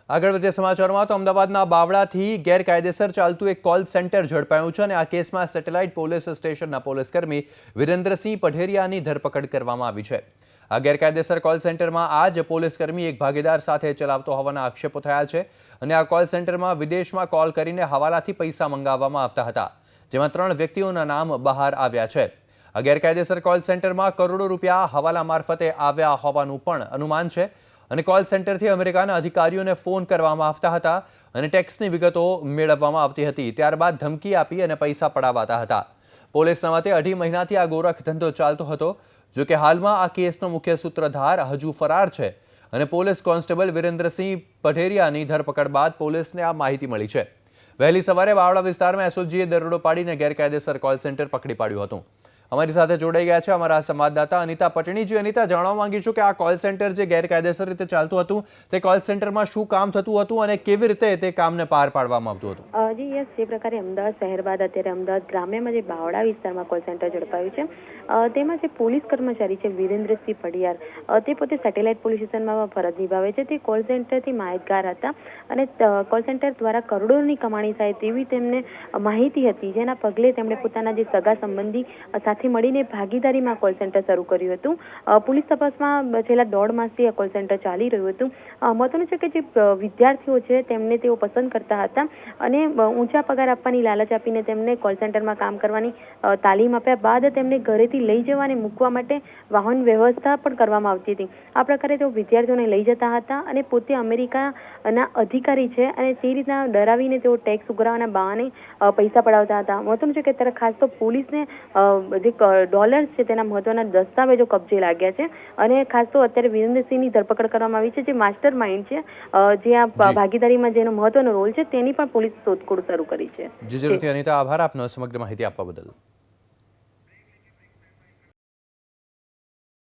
આગળ વધીએ સમાચારમાં તો અમદાવાદના બાવળાથી ગેરકાયદેસર ચાલતું એક કોલ સેન્ટર ઝડપાયું છે અને આ કેસમાં સેટેલાઇટ પોલીસ સ્ટેશનના પોલીસકર્મી વિરેન્દ્રસિંહ પઢેરિયાની ધરપકડ કરવામાં આવી છે। આ ગેરકાયદેસર કોલ સેન્ટરમાં આ જ પોલીસકર્મી એક ભાગીદાર સાથે ચલાવતો હોવાના આક્ષેપો થયા છે અને આ કોલ સેન્ટરમાં વિદેશમાં કોલ કરીને હવાલાથી પૈસા મંગાવવામાં આવતા હતા, જેમાં 3 વ્યક્તિઓના નામ બહાર આવ્યા છે। આ ગેરકાયદેસર કોલ સેન્ટરમાં કરોડો રૂપિયા હવાલા મારફતે આવ્યા હોવાનું પણ અનુમાન છે અને કોલ સેન્ટરથી અમેરિકાના અધિકારીઓને ફોન કરવામાં આવતા હતા અને ટેક્સની વિગતો મેળવવામાં આવતી હતી, ત્યારબાદ ધમકી આપી અને પૈસા પડાવાતા હતા। પોલીસના મતે 2.5 મહિનાથી આ ગોરખ ધંધો ચાલતો હતો, જો કે હાલમાં આ કેસનો મુખ્ય સૂત્રધાર હજુ ફરાર છે અને પોલીસ કોન્સ્ટેબલ વિરેન્દ્રસિંહ પઢેરિયાની ધરપકડ બાદ પોલીસને આ માહિતી મળી છે। વહેલી સવારે બાવળા વિસ્તારમાં એસઓજીએ દરોડો પાડીને ગેરકાયદેસર કોલ સેન્ટર પકડી પાડ્યું હતું। અમારી સાથે જોડાઈ ગયા છે અમારા સંવાદદાતા અનિતા પટણીજી। અનિતા, જાણવા માંગીશું કે આ કોલ સેન્ટર જે ગેરકાયદેસર રીતે ચાલતું હતું તે કોલ સેન્ટરમાં શું કામ થતું હતું અને કેવી રીતે તે કામને પાર પાડવામાં આવતું હતું? જી યસ, જે પ્રકારે અમદાવાદ શહેર બાદ અત્યારે અમદાવાદ ગ્રામ્યમાં જે બાવળા વિસ્તારમાં કોલ સેન્ટર ઝડપાયું છે, તેમાં જે પોલીસ કર્મચારી છે વિરેન્દ્રસિંહ પઢિયાર, તે પોતે સેટેલાઇટ પોલીસ સ્ટેશનમાં ફરજ નિભાવે છે। તે કોલ સેન્ટરથી માહિતગાર હતા અને કોલ સેન્ટર દ્વારા કરોડોની કમાણી થાય તેવી તેમને માહિતી હતી, જેના પગલે તેમણે પોતાના જે સગા સંબંધી સાથે મળીને ભાગીદારીમાં કોલ સેન્ટર શરૂ કર્યું હતું। પોલીસ તપાસમાં છેલ્લા 1.5 માસથી આ કોલ સેન્ટર ચાલી રહ્યું હતું। મહત્વનું છે કે જે વિદ્યાર્થીઓ છે તેમને તેઓ પસંદ કરતા હતા અને ઊંચા પગાર આપવાની લાલચ આપીને તેમને કોલ સેન્ટરમાં કામ કરવાની તાલીમ આપ્યા બાદ તેમને ઘરેથી લઈ જવા અને મૂકવા માટે વાહન વ્યવસ્થા પણ કરવામાં આવતી હતી। આ પ્રકારે તેઓ વિદ્યાર્થીઓને લઈ જતા હતા અને પોતે અમેરિકાના અધિકારી છે અને તે રીતના ડરાવીને તેઓ ટેક્સ ઉઘરાવવાના બહાને પૈસા પડાવતા હતા। મહત્વનું છે કે અત્યારે ખાસ તો પોલીસને જે ડોલર્સ છે તેના મહત્વના દસ્તાવેજો કબજે લાગ્યા છે અને ખાસ તો અત્યારે વિરેન્દ્રસિંહની ધરપકડ કરવામાં આવી છે, જે માસ્ટર માઇન્ડ છે, જે આ ભાગીદારીમાં જેનો મહત્વનો રોલ છે તેની પણ પોલીસ શોધખોળ શરૂ કરી છે। જી જરૂરથી અનિતા, આભાર આપનો સમગ્ર માહિતી આપવા બદલ।